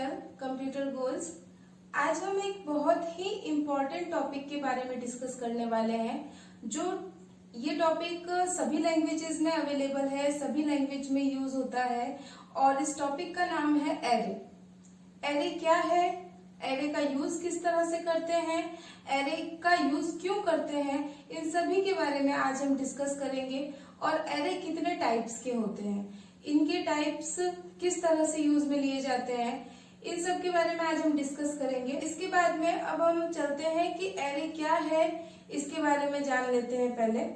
Channel computer goals. आज हम एक बहुत ही इम्पोर्टेंट टॉपिक के बारे में डिस्कस करने वाले हैं। जो ये टॉपिक सभी लैंग्वेजेस में अवेलेबल है, सभी लैंग्वेज में यूज होता है और इस टॉपिक का नाम है एरे। एरे क्या है, एरे का यूज किस तरह से करते हैं, एरे का यूज क्यों करते हैं, इन सभी के बारे में आज हम डिस्कस करेंगे। और एरे कितने टाइप्स के होते हैं, इनके टाइप्स किस तरह से यूज में लिए जाते हैं, इन सब के बारे में आज हम डिस्कस करेंगे। इसके बाद में अब हम चलते हैं कि एरे क्या है, इसके बारे में जान लेते हैं पहले।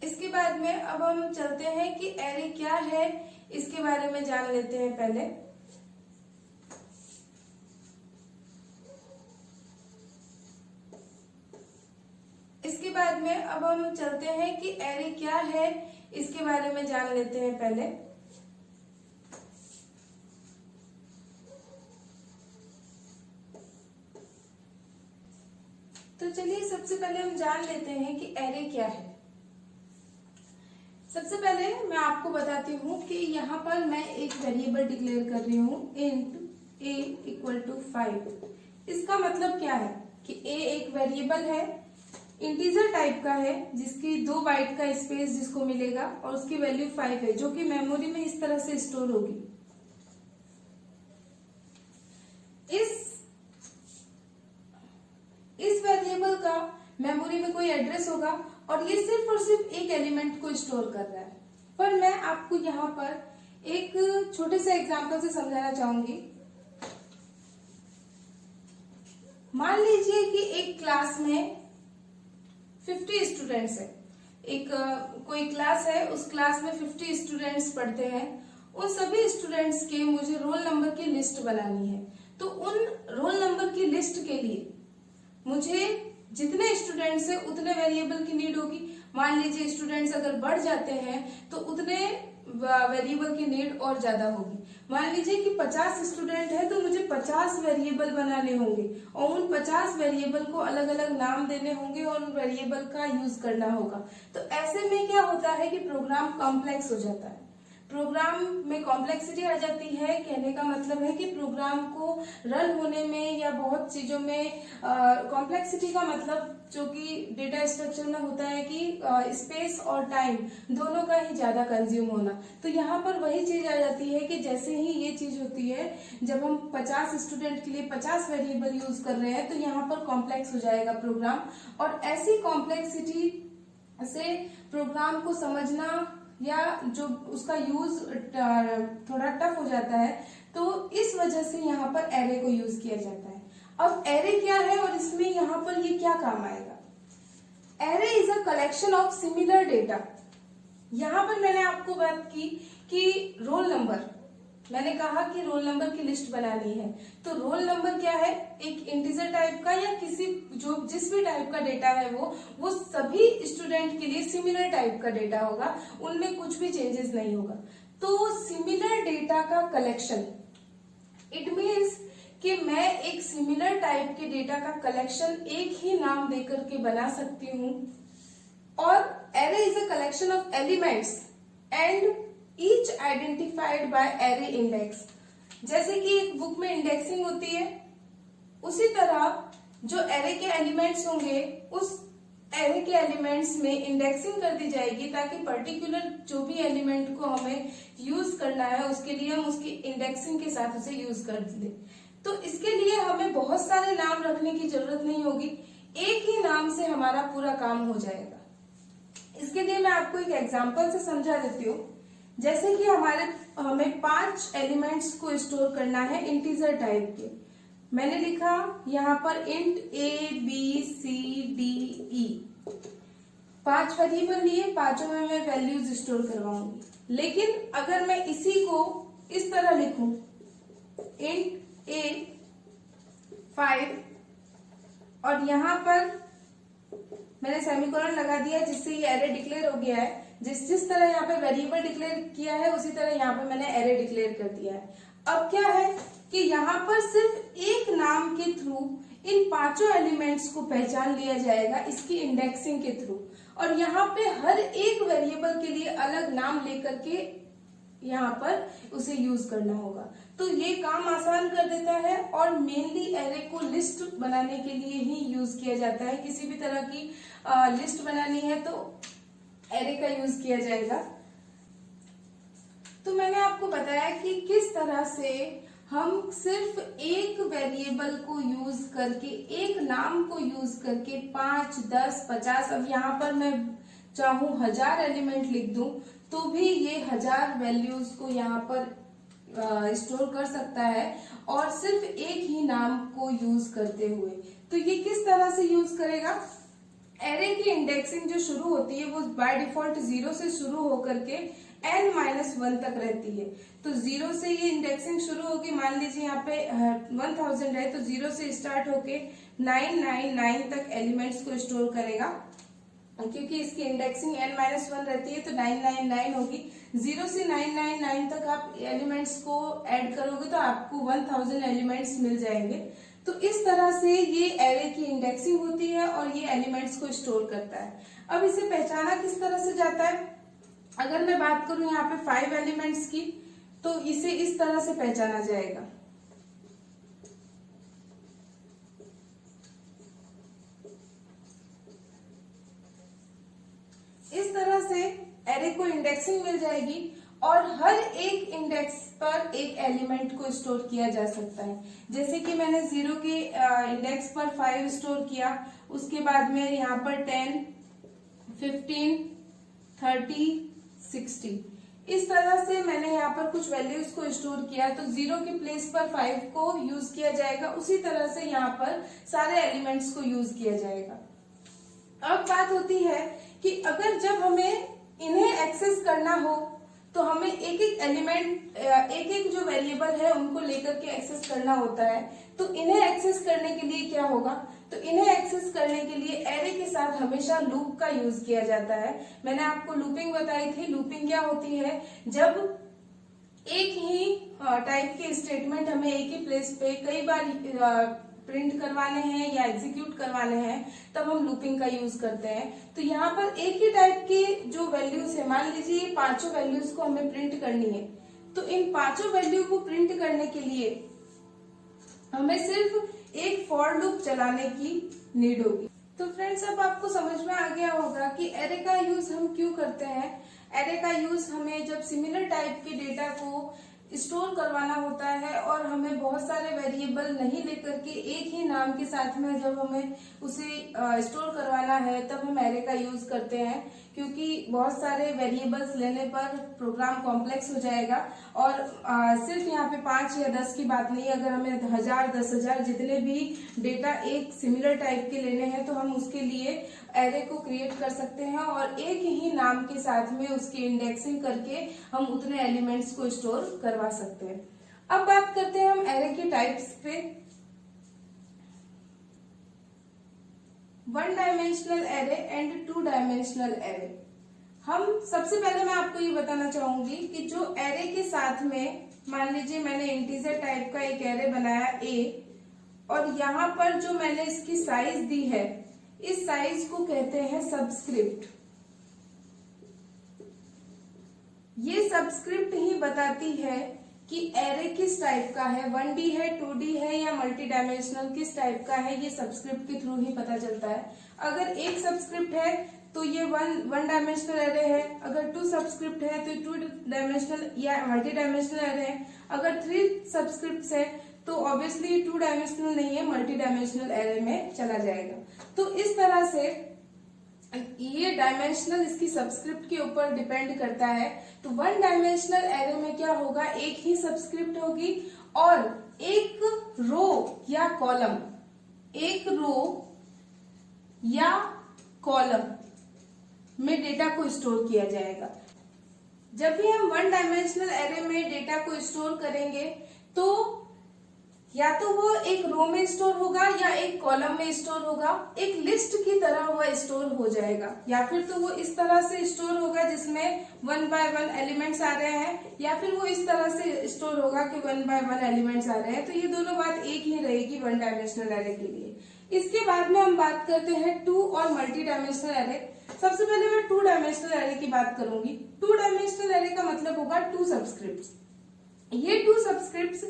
इसके बाद में अब हम चलते हैं कि एरे क्या है, इसके बारे में जान लेते हैं पहले। इसके बाद में अब हम चलते हैं कि एरे क्या है, इसके बारे में जान लेते हैं पहले। तो चलिए सबसे पहले हम जान लेते हैं कि एरे क्या है। सबसे पहले मैं आपको बताती हूँ कि यहाँ पर मैं एक वेरिएबल डिक्लेयर कर रही हूँ int a = 5। इसका मतलब क्या है कि a एक वेरिएबल है, इंटीजर टाइप का है, जिसकी 2 बाइट का स्पेस जिसको मिलेगा और उसकी वैल्यू 5 है, जो कि मेमोरी में इस तरह से स्टोर होगी। इस वेरिएबल का मेमोरी में कोई एड्रेस होगा और ये सिर्फ और सिर्फ एक एलिमेंट को स्टोर कर रहा है। पर मैं आपको यहाँ पर एक छोटे से एग्जांपल से समझाना चाहूंगी। मान लीजिए कि एक क्लास में 50 स्टूडेंट्स है। एक कोई क्लास है, उस क्लास में 50 स्टूडेंट्स पढ़ते हैं। उन सभी स्टूडेंट्स के मुझे रोल नंबर की लिस्ट बनानी है। तो उन रोल नंबर की लिस्ट के लिए मुझे जितने स्टूडेंट्स है उतने वेरिएबल की नीड होगी। मान लीजिए स्टूडेंट्स अगर बढ़ जाते हैं तो उतने वेरिएबल की नीड और ज्यादा होगी। मान लीजिए कि 50 स्टूडेंट है तो मुझे 50 वेरिएबल बनाने होंगे और उन 50 वेरिएबल को अलग अलग नाम देने होंगे और उन वेरिएबल का यूज करना होगा। तो ऐसे में क्या होता है कि प्रोग्राम कॉम्प्लेक्स हो जाता है। प्रोग्राम में कॉम्प्लेक्सिटी आ जाती है। कहने का मतलब है कि प्रोग्राम को रन होने में या बहुत चीजों में कॉम्प्लेक्सिटी का मतलब जो कि डेटा स्ट्रक्चर में होता है कि स्पेस और टाइम दोनों का ही ज्यादा कंज्यूम होना। तो यहाँ पर वही चीज आ जाती है कि जैसे ही ये चीज होती है, जब हम 50 स्टूडेंट के लिए 50 वेरिएबल यूज कर रहे हैं तो यहाँ पर कॉम्प्लेक्स हो जाएगा प्रोग्राम। और ऐसी कॉम्प्लेक्सिटी से प्रोग्राम को समझना या जो उसका यूज थोड़ा टफ हो जाता है। तो इस वजह से यहाँ पर एरे को यूज किया जाता है। अब एरे क्या है और इसमें यहाँ पर ये क्या काम आएगा। Array is a collection of similar data. यहाँ पर मैंने आपको बात की कि रोल नंबर, मैंने कहा कि रोल नंबर की लिस्ट बनानी है। तो रोल नंबर क्या है, एक इंटीजर टाइप का या जिस भी टाइप का डेटा है वो सभी स्टूडेंट के लिए सिमिलर टाइप का डेटा होगा, उनमें कुछ भी चेंजेस नहीं होगा। तो सिमिलर डेटा का कलेक्शन, इट मीन्स कि मैं एक सिमिलर टाइप के डेटा का कलेक्शन एक ही नाम देकर के बना सकती हूँ। और array is a collection of elements and each identified by array index. जैसे कि एक बुक में इंडेक्सिंग होती है, उसी तरह जो एरे के एलिमेंट्स होंगे उस एरे के एलिमेंट्स में इंडेक्सिंग कर दी जाएगी, ताकि पर्टिकुलर जो भी एलिमेंट को हमें यूज करना है उसके लिए हम उसकी इंडेक्सिंग के साथ उसे यूज कर दें। तो इसके लिए हमें बहुत सारे नाम रखने की जरूरत नहीं होगी, एक ही नाम से हमारा पूरा काम हो जाएगा। इसके लिए मैं आपको एक एग्जाम्पल से समझा देती हूँ। जैसे कि हमें 5 एलिमेंट्स को स्टोर करना है इंटीजर टाइप के। मैंने लिखा यहाँ पर int a b c d e। 5 variable लिए, पांचों में मैं वैल्यूज स्टोर करवाऊंगी। लेकिन अगर मैं इसी को इस तरह लिखूं int a 5 और यहाँ पर मैंने सेमीकोलन लगा दिया, जिससे ये एरे डिक्लेयर हो गया है। जिस तरह यहाँ पे वेरिएबल डिक्लेयर किया है उसी तरह यहाँ पे मैंने एरे डिक्लेयर कर दिया है। अब क्या है कि यहाँ पर सिर्फ एक नाम के थ्रू इन पांचों एलिमेंट्स को पहचान लिया जाएगा इसकी इंडेक्सिंग के थ्रू, और यहाँ पे हर एक वेरिएबल के लिए अलग नाम लेकर के यहाँ पर उसे यूज करना होगा। तो ये काम आसान कर देता है और मेनली एरे को लिस्ट बनाने के लिए ही यूज किया जाता है। किसी भी तरह की लिस्ट बनानी है तो एरे का यूज किया जाएगा। तो मैंने आपको बताया कि किस तरह से हम सिर्फ एक वेरिएबल को यूज करके, एक नाम को यूज करके 5, 10, 50, अब यहाँ पर मैं चाहूं 1000 एलिमेंट लिख दूं तो भी ये 1000 वैल्यूज को यहाँ पर स्टोर कर सकता है, और सिर्फ एक ही नाम को यूज करते हुए। तो ये किस तरह से यूज करेगा? एरे की इंडेक्सिंग जो शुरू होती है वो बाय डिफॉल्ट 0 से शुरू होकर के n-1 तक रहती है। तो 0 से ये इंडेक्सिंग शुरू होगी, मान लीजिए यहाँ पे 1000 है तो 0 से स्टार्ट होके 999 तक एलिमेंट्स को स्टोर करेगा, क्योंकि इसकी इंडेक्सिंग n-1 रहती है तो 999 होगी। 0 से 999 तक आप एलिमेंट्स को ऐड करोगे तो आपको 1000 एलिमेंट्स मिल जाएंगे। तो इस तरह से ये एरे की इंडेक्सिंग होती है और ये एलिमेंट्स को स्टोर करता है। अब इसे पहचाना किस तरह से जाता है? अगर मैं बात करूं यहाँ पे 5 एलिमेंट्स की, तो इसे इस तरह से पहचाना जाएगा। इस तरह से एरे को इंडेक्सिंग मिल जाएगी और हर एक इंडेक्स पर एक एलिमेंट को स्टोर किया जा सकता है। जैसे कि मैंने 0 के इंडेक्स पर 5 स्टोर किया, उसके बाद में यहाँ पर 10, 15, 30, 60, इस तरह से मैंने यहाँ पर कुछ वैल्यूज को स्टोर किया। तो 0 के प्लेस पर 5 को यूज किया जाएगा, उसी तरह से यहाँ पर सारे एलिमेंट्स को यूज किया जाएगा। अब बात होती है कि अगर जब हमें इन्हें एक्सेस करना हो तो हमें एक एक एलिमेंट, एक एक जो वेरिएबल है उनको लेकर के एक्सेस करना होता है। तो इन्हें एक्सेस करने के लिए क्या होगा? तो इन्हें एक्सेस करने के लिए एरे के साथ हमेशा लूप का यूज किया जाता है। मैंने आपको लूपिंग बताई थी। लूपिंग क्या होती है? जब एक ही टाइप के स्टेटमेंट हमें एक ही प्लेस पे कई बार प्रिंट करवाने हैं या एग्जीक्यूट करवाने हैं तब हम लूपिंग का यूज करते हैं। तो यहाँ पर एक ही टाइप की जो वैल्यूज है, मान लीजिए ये 5 वैल्यूज को हमें प्रिंट करनी है, तो इन 5 वैल्यू को प्रिंट करने के लिए हमें सिर्फ एक फॉर लूप चलाने की नीड होगी। तो फ्रेंड्स, अब आपको समझ में आ गया होगा कि एरे का यूज हम क्यों करते हैं। एरे का यूज हमें जब सिमिलर टाइप के डेटा को स्टोर करवाना होता है और हमें बहुत सारे वेरिएबल नहीं लेकर के एक ही नाम के साथ में जब हमें उसे स्टोर करवाना है तब हम एरे का यूज करते हैं, क्योंकि बहुत सारे वेरिएबल्स लेने पर प्रोग्राम कॉम्प्लेक्स हो जाएगा। और सिर्फ यहाँ पे 5 या 10 की बात नहीं, अगर हमें 1000, 10,000 जितने भी डेटा एक सिमिलर टाइप के लेने हैं तो हम उसके लिए एरे को क्रिएट कर सकते हैं और एक ही नाम के साथ में उसकी इंडेक्सिंग करके हम उतने एलिमेंट्स को स्टोर करवा सकते हैं। अब बात करते हैं हम एरे की टाइप्स पे। 1 dimensional array and 2 dimensional array. हम सबसे पहले मैं आपको ये बताना चाहूंगी कि जो एरे के साथ में, मान लीजिए मैंने इंटीजर टाइप का एक एरे बनाया A, और यहाँ पर जो मैंने इसकी साइज दी है, इस साइज को कहते हैं सबस्क्रिप्ट। ये सबस्क्रिप्ट ही बताती है कि एरे किस टाइप का है, 1D है, 2D है या मल्टी डायमेंशनल किस टाइप का है, ये सबस्क्रिप्ट के थ्रू ही पता चलता है। अगर एक सबस्क्रिप्ट है तो ये वन डायमेंशनल एरे है, अगर 2 सबस्क्रिप्ट है तो 2 डायमेंशनल या मल्टी डायमेंशनल एरे है, अगर 3 सबस्क्रिप्ट है तो ऑब्वियसली 2 डायमेंशनल नहीं है, मल्टी डायमेंशनल एरे में चला जाएगा। तो इस तरह से ये डायमेंशनल इसकी सबस्क्रिप्ट के ऊपर डिपेंड करता है। तो 1 डायमेंशनल एरे में क्या होगा, एक ही सबस्क्रिप्ट होगी और एक रो या कॉलम, एक रो या कॉलम में डेटा को स्टोर किया जाएगा। जब भी हम 1 डायमेंशनल एरे में डेटा को स्टोर करेंगे तो या तो वो एक रो में स्टोर होगा या एक कॉलम में स्टोर होगा, एक लिस्ट की तरह वो स्टोर हो जाएगा, या फिर तो वो इस तरह से स्टोर होगा जिसमें 1 बाय 1 एलिमेंट्स आ रहे हैं, या फिर वो इस तरह से स्टोर होगा कि 1 बाय 1 एलिमेंट्स आ रहे हैं। तो ये दोनों बात एक ही रहेगी वन डायमेंशनल एरे के लिए। इसके बाद में हम बात करते हैं टू और मल्टी डायमेंशनल एरे। सबसे पहले मैं टू डायमेंशनल एरे की बात करूंगी। टू डायमेंशनल एरे का मतलब होगा टू सबस्क्रिप्ट्स। ये टू सबस्क्रिप्ट्स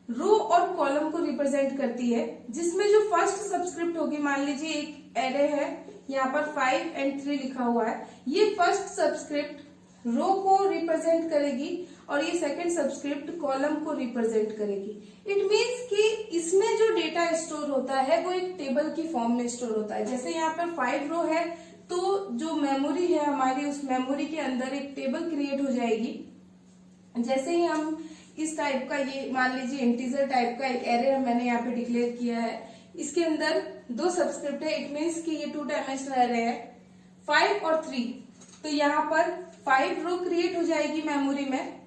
रो और कॉलम को रिप्रेजेंट करती है, जिसमें जो फर्स्ट सबस्क्रिप्ट होगी, मान लीजिए एक एरे है, यहाँ पर 5 और 3 लिखा हुआ है, ये फर्स्ट सबस्क्रिप्ट रो को रिप्रेजेंट करेगी और ये सेकंड सबस्क्रिप्ट कॉलम को रिप्रेजेंट करेगी। इट मीन्स कि इसमें जो डेटा स्टोर होता है वो एक टेबल की फॉर्म में स्टोर होता है। जैसे यहाँ पर 5 रो है तो जो मेमोरी है हमारी, उस मेमोरी के अंदर एक टेबल क्रिएट हो जाएगी। जैसे ही हम इस टाइप का, ये मान लीजिए इंटीजर टाइप का एक एरे मैंने यहाँ पे डिक्लेयर किया है, इसके अंदर 2 सबस्क्रिप्ट है, इट मीन्स कि ये 2 डायमेंशनल एरे है, 5 और 3। तो यहाँ पर 5 रो क्रिएट हो जाएगी मेमोरी में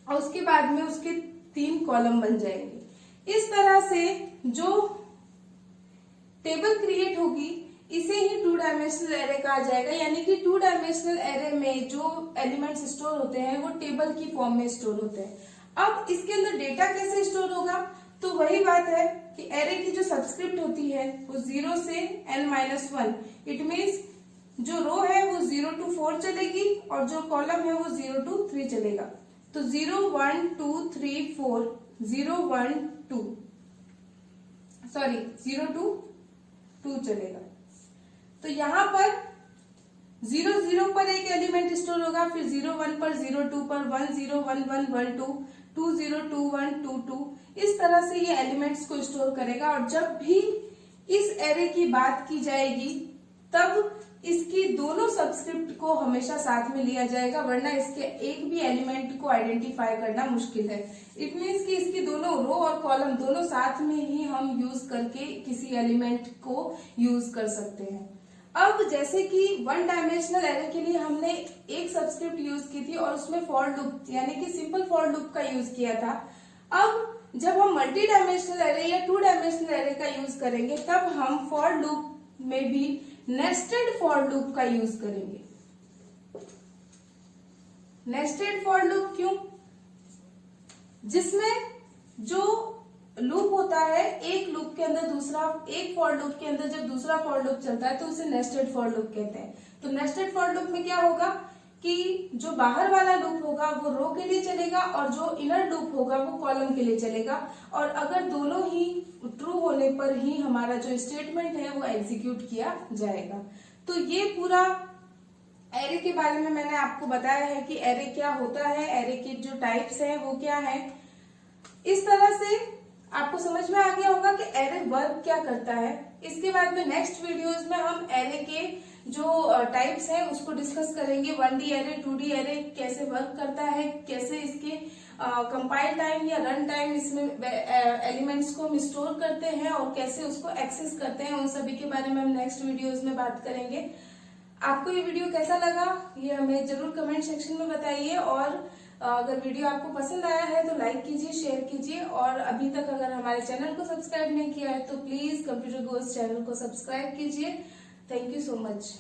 और उसके बाद में उसके 3 कॉलम बन जाएंगे। इस तरह से जो टेबल क्रिएट होगी इसे ही 2 डायमेंशनल एरे कहा जाएगा। यानी कि 2 डायमेंशनल एरे में जो एलिमेंट्स स्टोर होते हैं वो टेबल की फॉर्म में स्टोर होते हैं। अब इसके अंदर डेटा कैसे स्टोर होगा, तो वही बात है कि एरे की जो सबस्क्रिप्ट होती है वो 0 से n-1, इट मीन्स जो रो है वो 0 to 4 चलेगी और जो कॉलम है वो 0 to 3 चलेगा। तो 0 1 2 3 4, 0 1 2, सॉरी 0 to 2 चलेगा। तो यहाँ पर 0 0 पर एक एलिमेंट स्टोर होगा, फिर 0 1 पर, 0 2 पर, 1 0 1 1 1 2, 2 0 2 1 2 2, इस तरह से ये एलिमेंट्स को स्टोर करेगा। और जब भी इस एरे की बात की जाएगी तब इसकी दोनों सबस्क्रिप्ट को हमेशा साथ में लिया जाएगा, वरना इसके एक भी एलिमेंट को आइडेंटिफाई करना मुश्किल है। इट मीन्स कि इसकी दोनों रो और कॉलम दोनों साथ में ही हम यूज करके किसी एलिमेंट को यूज कर सकते हैं। अब जैसे कि 1 डायमेंशनल एरे के लिए हमने एक सबस्क्रिप्ट यूज की थी और उसमें फॉर लूप यानी कि सिंपल फॉर लूप का यूज किया था। अब जब हम मल्टी डायमेंशनल एरे या 2 डायमेंशनल एरे का यूज करेंगे तब हम फॉर लूप में भी नेस्टेड फॉर लूप का यूज करेंगे। नेस्टेड फॉर लूप क्यों? जिसमें जो लूप होता है, एक लूप के अंदर दूसरा, एक फॉर लूप के अंदर जब दूसरा फॉर लूप चलता है तो उसे नेस्टेड फॉर लूप कहते हैं। तो नेस्टेड फॉर लूप में क्या होगा कि जो बाहर वाला लूप होगा वो रो के लिए चलेगा और जो इनर लूप होगा वो कॉलम के लिए चलेगा, और अगर दोनों ही ट्रू होने पर ही हमारा जो स्टेटमेंट है वो एग्जीक्यूट किया जाएगा। तो ये पूरा एरे के बारे में मैंने आपको बताया है कि एरे क्या होता है, एरे के जो टाइप्स हैं वो क्या है। इस तरह से आपको समझ में आ गया होगा कि एरे वर्क क्या करता है। इसके बाद में नेक्स्ट वीडियोस में हम एरे के जो टाइप्स हैं उसको डिस्कस करेंगे। 1D एरे, 2D एरे कैसे वर्क करता है, कैसे इसके कंपाइल टाइम या रन टाइम इसमें एलिमेंट्स को हम स्टोर करते हैं और कैसे उसको एक्सेस करते हैं, उन सभी के बारे में हम नेक्स्ट वीडियोस में बात करेंगे। आपको ये वीडियो कैसा लगा ये हमें जरूर कमेंट सेक्शन में बताइए, और अगर वीडियो आपको पसंद आया है तो लाइक कीजिए, शेयर कीजिए, और अभी तक अगर हमारे चैनल को सब्सक्राइब नहीं किया है तो प्लीज कंप्यूटर गोल्स चैनल को सब्सक्राइब कीजिए। Thank you so much.